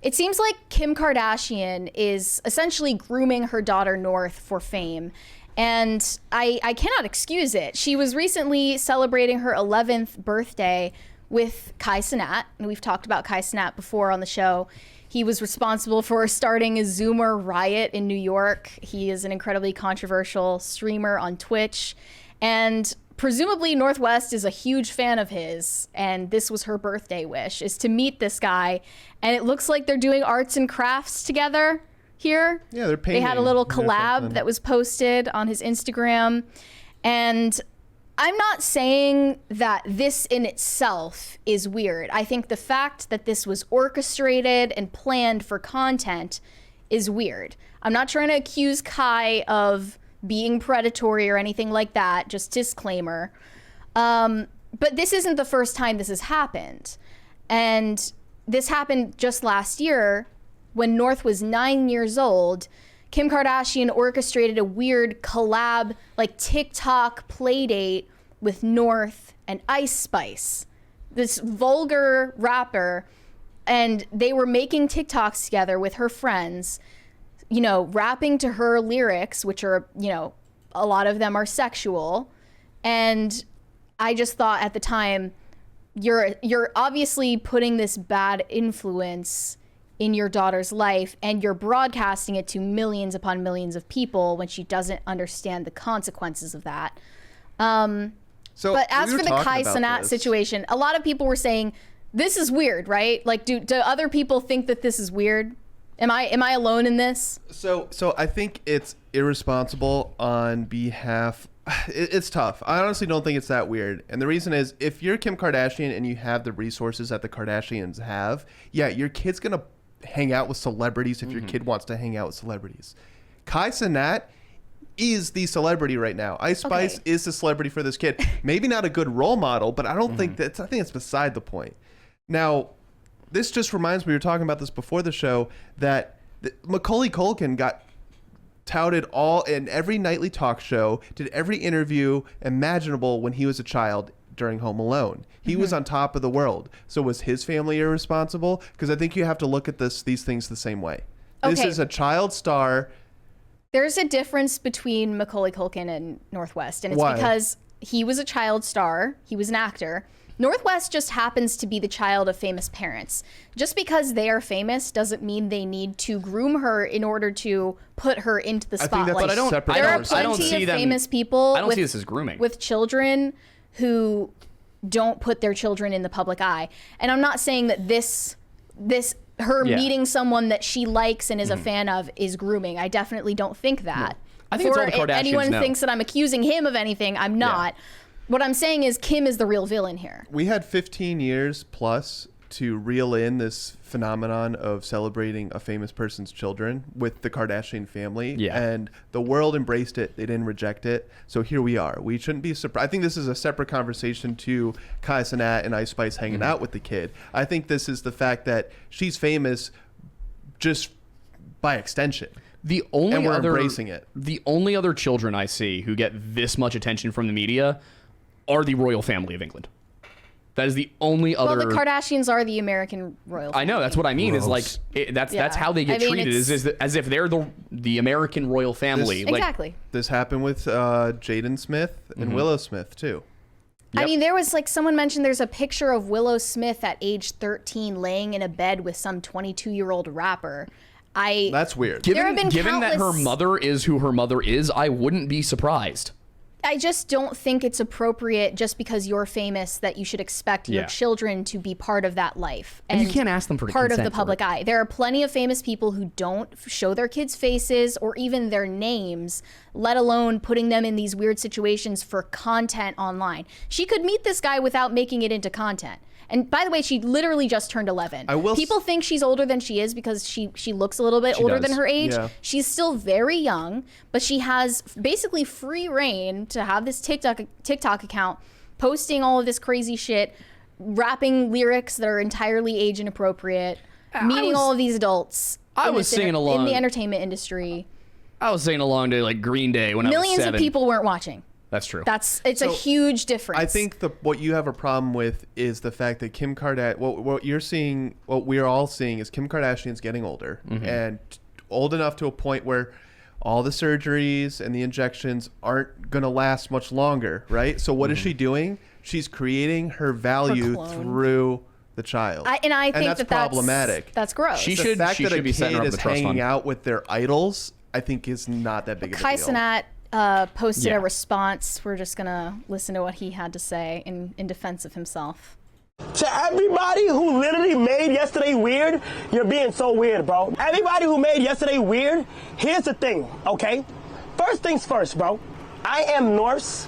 It seems like Kim Kardashian is essentially grooming her daughter North for fame. And I cannot excuse it. She was recently celebrating her 11th birthday with Cenat. And we've talked about Cenat before on the show. He was responsible for starting a Zoomer riot in New York. He is an incredibly controversial streamer on Twitch. And presumably North West is a huge fan of his. And this was her birthday wish, is to meet this guy. And it looks like they're doing arts and crafts together here. Yeah, they're painting. They had a little collab that was posted on his Instagram. And I'm not saying that this in itself is weird. I think the fact that this was orchestrated and planned for content is weird. I'm not trying to accuse Kai of being predatory or anything like that, just disclaimer. But this isn't the first time this has happened. And this happened just last year when North was 9 years old. Kim Kardashian orchestrated a weird collab, like TikTok Playdate with North and Ice Spice, this vulgar rapper. And they were making TikToks together with her friends, you know, rapping to her lyrics, which are, you know, a lot of them are sexual. And I just thought at the time, you're obviously putting this bad influence in your daughter's life, and you're broadcasting it to millions upon millions of people when she doesn't understand the consequences of that. But as for the Kai Cenat situation, a lot of people were saying, this is weird, right? Like, do other people think that this is weird? Am I alone in this? So I think it's irresponsible on behalf. It's tough. I honestly don't think it's that weird. And the reason is, if you're Kim Kardashian and you have the resources that the Kardashians have, yeah, your kid's going to hang out with celebrities if your kid wants to hang out with celebrities. Kai Cenat is the celebrity right now. Ice Spice is the celebrity for this kid. Maybe not a good role model, but I don't think that's, I think it's beside the point. Now, this just reminds me, we were talking about this before the show, that Macaulay Culkin got touted all in every nightly talk show, did every interview imaginable when he was a child during Home Alone. He was on top of the world. So was his family irresponsible? Because I think you have to look at these things the same way. This is a child star. There's a difference between Macaulay Culkin and North West, and it's because he was a child star. He was an actor. North West just happens to be the child of famous parents. Just because they are famous doesn't mean they need to groom her in order to put her into the spotlight. I think that's there are plenty of famous people I don't see this as grooming. With children who don't put their children in the public eye. And I'm not saying that her meeting someone that she likes and is a fan of is grooming. I definitely don't think that. No. I think it's all the Kardashians. Anyone thinks that I'm accusing him of anything, I'm not. Yeah. What I'm saying is Kim is the real villain here. We had 15 years plus to reel in this phenomenon of celebrating a famous person's children with the Kardashian family. Yeah. And the world embraced it. They didn't reject it. So here we are. We shouldn't be surprised. I think this is a separate conversation to Kai Cenat and Ice Spice hanging out with the kid. I think this is the fact that she's famous just by extension. And we're embracing it. The only other children I see who get this much attention from the media are the royal family of England. That is the only other. Well, the Kardashians are the American royal family. I know, that's what I mean. Is like that's how they get treated. Is as if they're the American royal family. Exactly. This happened with Jaden Smith and Willow Smith too. Yep. I mean, there was someone mentioned there's a picture of Willow Smith at age 13 laying in a bed with some 22-year-old rapper. That's weird. Given that her mother is who her mother is, I wouldn't be surprised. I just don't think it's appropriate just because you're famous that you should expect your children to be part of that life. And you can't ask them for part of the public eye. There are plenty of famous people who don't show their kids' faces or even their names, let alone putting them in these weird situations for content online. She could meet this guy without making it into content. And by the way, she literally just turned 11. People think she's older than she is because she looks a little bit older than her age. Yeah. She's still very young, but she has basically free reign to have this TikTok account, posting all of this crazy shit, rapping lyrics that are entirely age inappropriate, meeting all of these adults. I was singing along in the entertainment industry. I was singing along to Green Day when I was 7. Millions of people weren't watching. That's true. It's a huge difference. I think what you have a problem with is the fact that Kim Kardashian, what you're seeing, what we're all seeing is Kim Kardashian's getting older and old enough to a point where all the surgeries and the injections aren't going to last much longer, right? So what is she doing? She's creating her value through the child. I think that's problematic. That's gross. She The should fact that a be setting kid her up is with a trust hanging fund. out with their idols, I think is not that big of a deal. Cenat posted a response. We're just going to listen to what he had to say in defense of himself. To everybody who literally made yesterday weird, you're being so weird, bro. Everybody who made yesterday weird, here's the thing, okay? First things first, bro. I am North's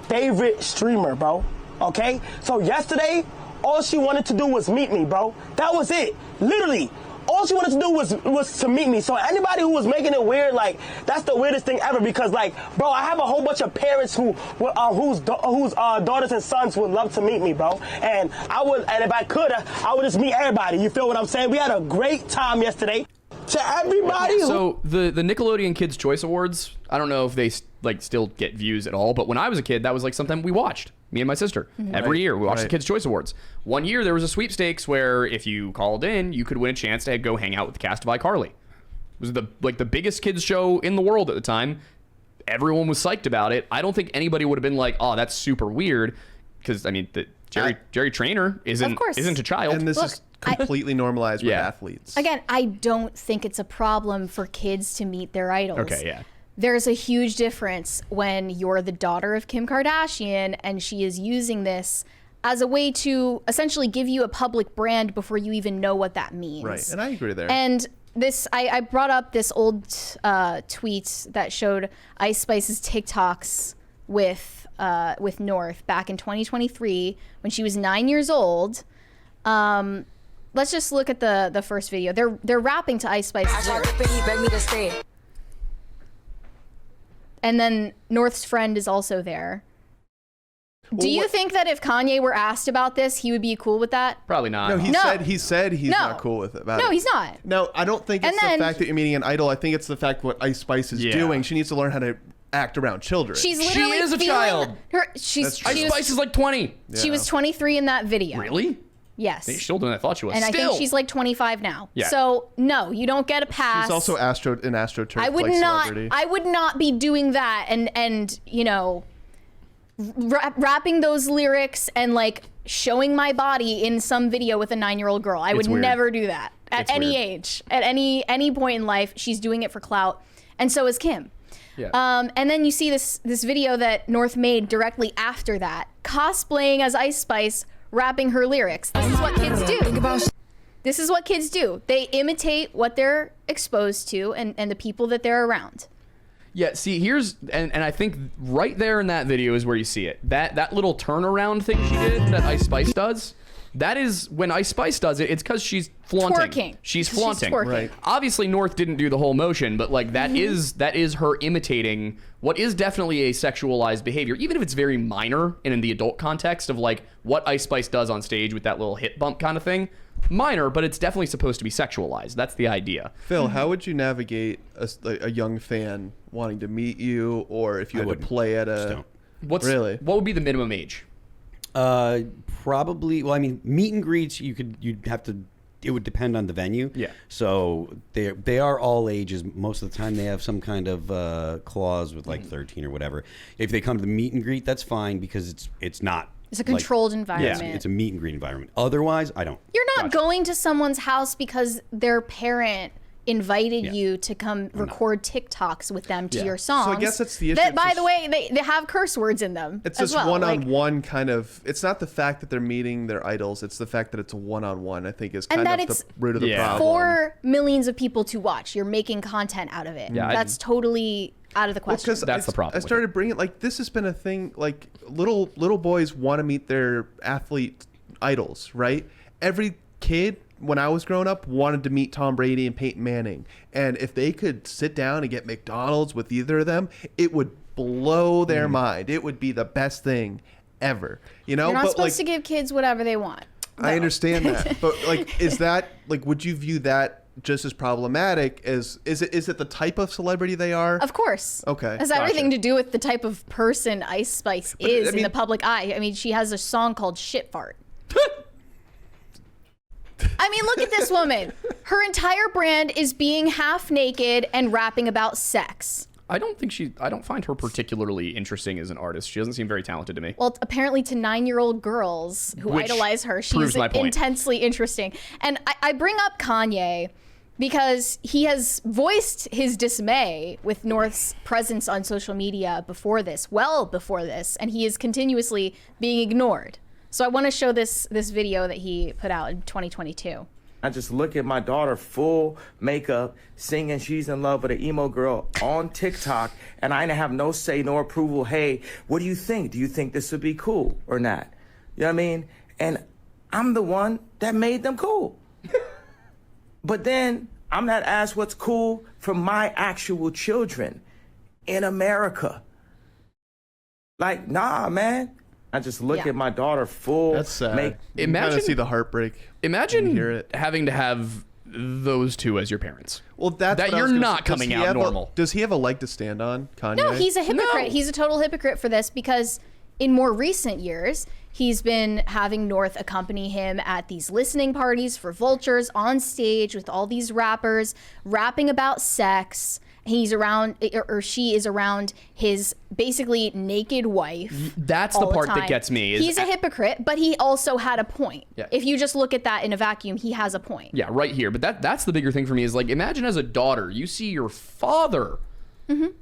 favorite streamer, bro, okay? So yesterday, all she wanted to do was meet me, bro. That was it, literally. All she wanted to do was to meet me. So anybody who was making it weird, like, that's the weirdest thing ever because, like, bro, I have a whole bunch of parents whose daughters and sons would love to meet me, bro. And if I could, I would just meet everybody. You feel what I'm saying? We had a great time yesterday. To everybody So the Nickelodeon Kids' Choice Awards, I don't know if they still get views at all, but when I was a kid, that was like something we watched. Me and my sister. Every year, we watched the Kids' Choice Awards. One year, there was a sweepstakes where if you called in, you could win a chance to go hang out with the cast of iCarly. It was the biggest kids show in the world at the time. Everyone was psyched about it. I don't think anybody would have been like, "Oh, that's super weird," because I mean, Jerry Trainer isn't a child. And this is completely normalized with athletes. Again, I don't think it's a problem for kids to meet their idols. Okay, yeah. There's a huge difference when you're the daughter of Kim Kardashian and she is using this as a way to essentially give you a public brand before you even know what that means. Right, and I agree there. And this, I brought up this old tweet that showed Ice Spice's TikToks with North back in 2023 when she was 9 years old. Let's just look at the first video. They're rapping to Ice Spice's lyrics. And then North's friend is also there. Do you think that if Kanye were asked about this, he would be cool with that? Probably not. No, he said he's not cool with it. No, he's not. No, I don't think it's the fact that you're meeting an idol. I think it's the fact what Ice Spice is doing. She needs to learn how to act around children. She's literally is a child. Ice Spice is like 20. She was 23 in that video. Really? Yes. She's older than I thought she was. And I think she's like 25 now. Yeah. So no, you don't get a pass. She's also an AstroTurf I would celebrity. I would not be doing that and you know, rapping those lyrics and like showing my body in some video with a 9-year-old girl. I would never do that at any age, at any point in life. She's doing it for clout, and so is Kim. Yeah. And then you see this video that North made directly after that, cosplaying as Ice Spice, rapping her lyrics. This is what kids do. This is what kids do. They imitate what they're exposed to and the people that they're around. Yeah, see, here's, and I think right there in that video is where you see it. That little turnaround thing she did that Ice Spice does, that is, when Ice Spice does it, it's because she's flaunting. Twerking. She's flaunting. Twerking. Right. Obviously, North didn't do the whole motion, but like that is her imitating what is definitely a sexualized behavior, even if it's very minor and in the adult context of like what Ice Spice does on stage with that little hip bump kind of thing. Minor, but it's definitely supposed to be sexualized. That's the idea. Phil, how would you navigate a young fan wanting to meet you, or if you had to play at a... What would be the minimum age? Probably. Well, I mean, meet and greets. You'd have to. It would depend on the venue. Yeah. So they are all ages. Most of the time, they have some kind of clause with like 13 or whatever. If they come to the meet and greet, that's fine because it's not. It's a controlled environment. Yeah, it's a meet and greet environment. Otherwise, I don't. You're not going to someone's house because their parent invited you to come record TikToks with them to your songs. So I guess that's the issue. That, by the way, they have curse words in them. It's as this well. one-on-one kind of. It's not the fact that they're meeting their idols. It's the fact that it's a one-on-one. I think is kind of the root of the problem. For millions of people to watch, you're making content out of it. Yeah, that's totally out of the question. Because that's the problem. I started bringing like this has been a thing. Like little boys want to meet their athlete idols, right? Every kid, when I was growing up, wanted to meet Tom Brady and Peyton Manning. And if they could sit down and get McDonald's with either of them, it would blow their mind. It would be the best thing ever. You know, you're not supposed to give kids whatever they want. I understand that. But like, is that like, would you view that just as problematic as is it the type of celebrity they are? Of course. Okay. It has everything to do with the type of person Ice Spice is in the public eye. I mean, she has a song called Shit Fart. I mean, look at this woman. Her entire brand is being half naked and rapping about sex. I don't find her particularly interesting as an artist. She doesn't seem very talented to me. Well, apparently to 9-year-old girls who Which idolize her, she's proves my point. intensely interesting. And I bring up Kanye because he has voiced his dismay with North's presence on social media before this, well before this, and he is continuously being ignored. So I want to show this video that he put out in 2022. I just look at my daughter full makeup, singing She's in Love with an Emo Girl on TikTok, and I didn't have no say, no approval. Hey, what do you think? Do you think this would be cool or not? You know what I mean? And I'm the one that made them cool. But then I'm not asked what's cool for my actual children in America. Like, nah, man. I just look at my daughter full. That's sad. Imagine kind of see the heartbreak. Imagine hear it. having to have those two as your parents. Well, that's that what I was you're gonna not say. coming out normal. Does he have a leg to stand on, Kanye? No, he's a hypocrite. No. He's a total hypocrite for this because in more recent years, he's been having North accompany him at these listening parties for Vultures on stage with all these rappers rapping about sex. He's around, or she is around his basically naked wife. That's the part that gets me. He's a hypocrite, but he also had a point. Yeah. If you just look at that in a vacuum, he has a point. Yeah, right here. But that's the bigger thing for me is like, imagine as a daughter, you see your father,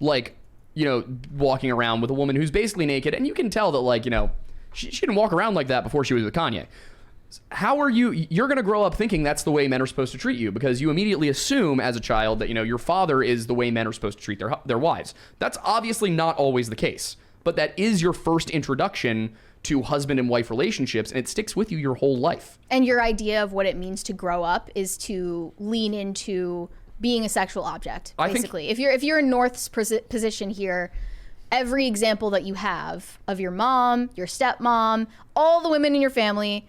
like, you know, walking around with a woman who's basically naked, and you can tell that, like, you know, she didn't walk around like that before she was with Kanye. How are you're going to grow up thinking that's the way men are supposed to treat you because you immediately assume as a child that, you know, your father is the way men are supposed to treat their wives. That's obviously not always the case, but that is your first introduction to husband and wife relationships, and it sticks with you your whole life. And your idea of what it means to grow up is to lean into being a sexual object, basically. If you're in North's position here, every example that you have of your mom, your stepmom, all the women in your family,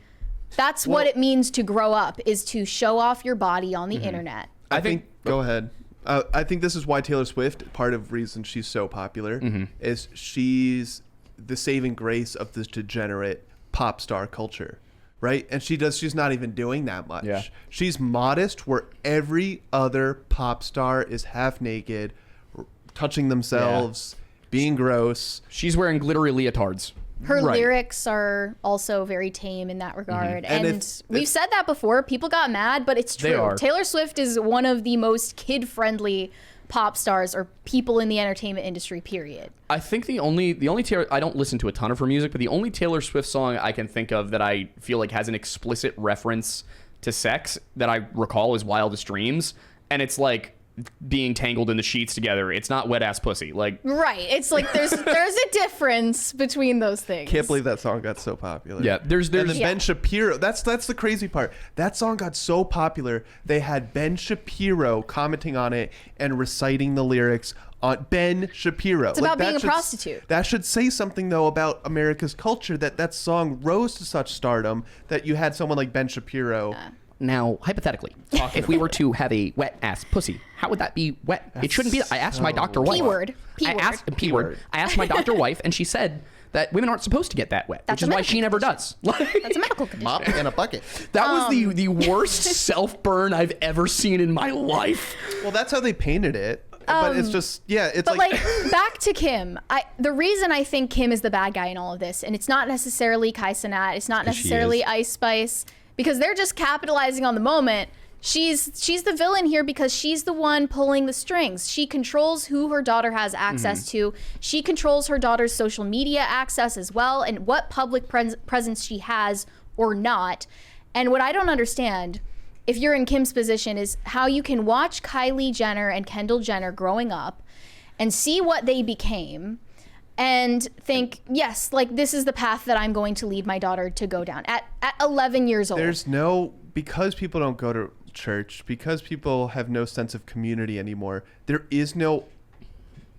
that's what it means to grow up, is to show off your body on the internet. I think go ahead. I think this is why Taylor Swift, part of the reason she's so popular, is she's the saving grace of this degenerate pop star culture, right? And she's not even doing that much. Yeah. She's modest where every other pop star is half naked, touching themselves, being gross. She's wearing glittery leotards. Her lyrics are also very tame in that regard. And we've said that before. People got mad, but it's true. Taylor Swift is one of the most kid-friendly pop stars or people in the entertainment industry, period. I think the only Taylor, I don't listen to a ton of her music, but the only Taylor Swift song I can think of that I feel like has an explicit reference to sex that I recall is Wildest Dreams. And it's like being tangled in the sheets together. It's not wet ass pussy. Like, right. It's like there's a difference between those things. Can't believe that song got so popular. Yeah, there's and then Ben Shapiro. That's the crazy part. That song got so popular. They had Ben Shapiro commenting on it and reciting the lyrics on Ben Shapiro. It's about being a prostitute. That should say something though about America's culture, that song rose to such stardom that you had someone like Ben Shapiro. Now, hypothetically, if we were to have a wet ass pussy, how would that be wet? It shouldn't be. I asked my doctor wife. P-word. I asked my doctor wife, and she said that women aren't supposed to get that wet, which is why she never does. That's a medical condition. Mop in a bucket. That was the worst self burn I've ever seen in my life. Well, that's how they painted it. But it's just, it's but like back to Kim. The reason I think Kim is the bad guy in all of this, and it's not necessarily Cenat, it's not necessarily Ice Spice, because they're just capitalizing on the moment. She's the villain here because she's the one pulling the strings. She controls who her daughter has access to. She controls her daughter's social media access as well, and what public presence she has or not. And what I don't understand, if you're in Kim's position, is how you can watch Kylie Jenner and Kendall Jenner growing up and see what they became and think, yes, like this is the path that I'm going to lead my daughter to go down at 11 years old. Because people don't go to church, because people have no sense of community anymore, there is no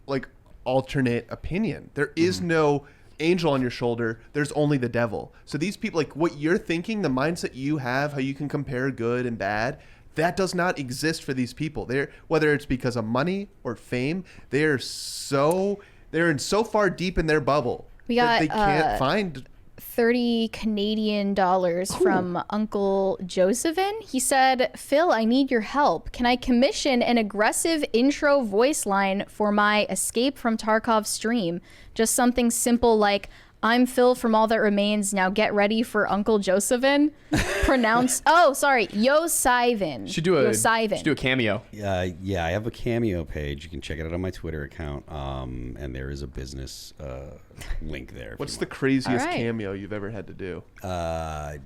like alternate opinion. There is no angel on your shoulder. There's only the devil. So these people, like what you're thinking, the mindset you have, how you can compare good and bad, That does not exist for these people. Whether it's because of money or fame, they're in so far deep in their bubble that they can't find 30 Canadian dollars from Uncle Josephine. He said, Phil, I need your help. Can I commission an aggressive intro voice line for my Escape from Tarkov stream? Just something simple like, I'm Phil from All That Remains. Now get ready for Uncle Josephine. Pronounced, Yosivin. Should do a Cameo. Yeah, I have a Cameo page. You can check it out on my Twitter account. And there is a business link there. What's the craziest cameo you've ever had to do? I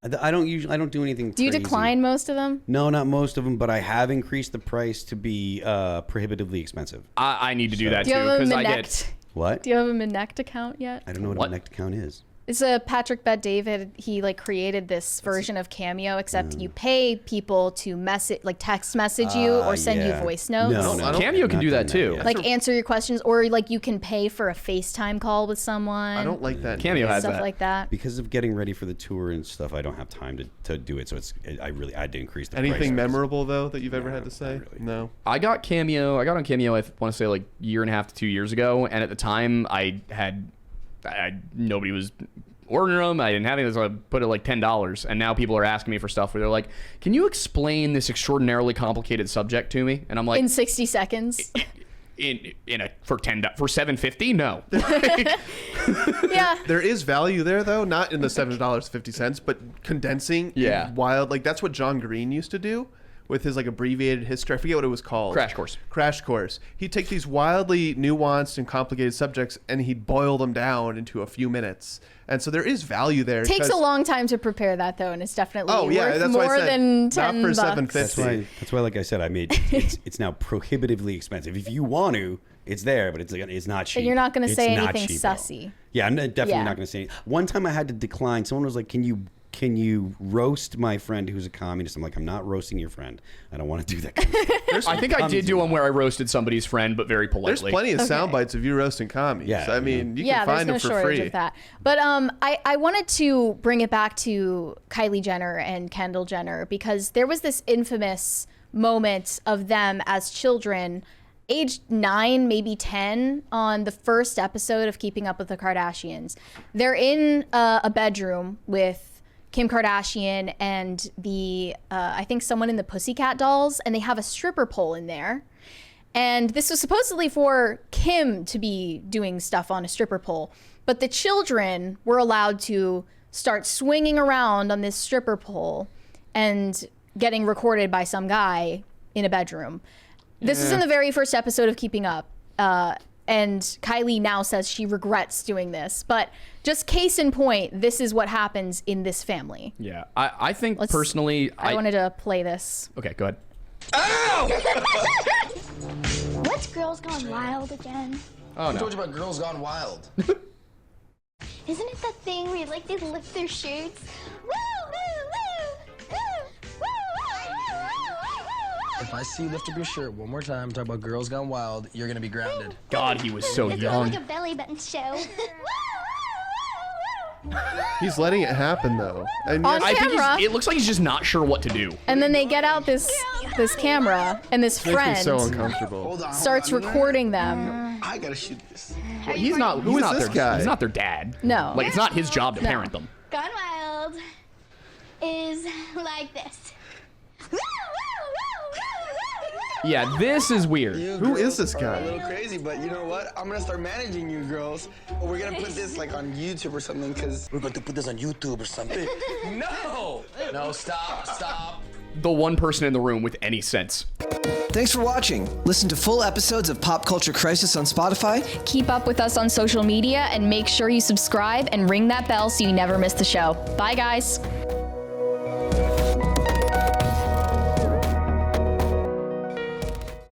don't do anything. Do you decline most of them? No, not most of them, but I have increased the price to be prohibitively expensive. I need to do that Do you too have a because I Minect? get. What? Do you have a Minect account yet? I don't know what a Minect account is. It's a Patrick Bet-David. He created this version of Cameo, except you pay people to text message you or send you voice notes. No, Cameo can do that too. Answer your questions, or you can pay for a FaceTime call with someone. I don't like that. Cameo has stuff that. like that. Because of getting ready for the tour and stuff, I don't have time to do it. So I had to increase the price. Anything memorable though that you've ever had to say? Really. No. I got on Cameo. I want to say a year and a half to 2 years ago, and at the time nobody was ordering them. I didn't have anything, so I put it $10. And now people are asking me for stuff where they're like, "Can you explain this extraordinarily complicated subject to me?" And I'm like, in 60 seconds. For $7.50? No. Yeah. There is value there though, not in the $7.50, but condensing. Yeah. Wild. That's what John Green used to do with his abbreviated history. I forget what it was called. Crash Course. He'd take these wildly nuanced and complicated subjects and he'd boil them down into a few minutes. And so there is value there. It takes a long time to prepare that though, and it's definitely worth that's more why I said, than not $10. for $7.50. That's why, like I said, it's now prohibitively expensive. If you want to, it's there, but it's not cheap. And you're not going to say It's not anything cheap, sussy. though. Yeah, I'm definitely not going to say anything. One time I had to decline. Someone was like, can you roast my friend who's a communist? I'm like, I'm not roasting your friend. I don't want to do that kind of thing. I think I did do one where I roasted somebody's friend, but very politely. There's plenty of sound bites of you roasting commies. Yeah, I mean, you can find them for shortage free. of that. But I wanted to bring it back to Kylie Jenner and Kendall Jenner because there was this infamous moment of them as children, aged 9, maybe 10, on the first episode of Keeping Up with the Kardashians. They're in a bedroom with Kim Kardashian and I think someone in the Pussycat Dolls, and they have a stripper pole in there. And this was supposedly for Kim to be doing stuff on a stripper pole, but the children were allowed to start swinging around on this stripper pole and getting recorded by some guy in a bedroom. This is in the very first episode of Keeping Up. And Kylie now says she regrets doing this. But just case in point, this is what happens in this family. Yeah. I think personally... I wanted to play this. Okay, go ahead. Ow! What's Girls Gone Wild again? Oh, I told you about Girls Gone Wild. Isn't it that thing where they lift their shirts? Woo, woo, woo, woo, woo, woo, woo, woo. If I see you lift up your shirt one more time, talk about Girls Gone Wild, you're gonna be grounded. God, he was so It's young. like a belly button show. He's letting it happen though. And On I think camera. it looks like he's just not sure what to do. And then they get out this camera, and this it makes me friend so uncomfortable. Hold on. starts recording them. I gotta shoot this. He's not. Who He's is not this their guy? He's not their dad. No. Like it's not his job to parent them. Gone Wild is like this. Yeah, this is weird. You Who is girls this are guy? A little crazy, but you know what? I'm gonna start managing you girls. We're gonna put this on YouTube or something, cause we're going to put this on YouTube or something. No! No, stop. The one person in the room with any sense. Thanks for watching. Listen to full episodes of Pop Culture Crisis on Spotify. Keep up with us on social media and make sure you subscribe and ring that bell so you never miss the show. Bye, guys.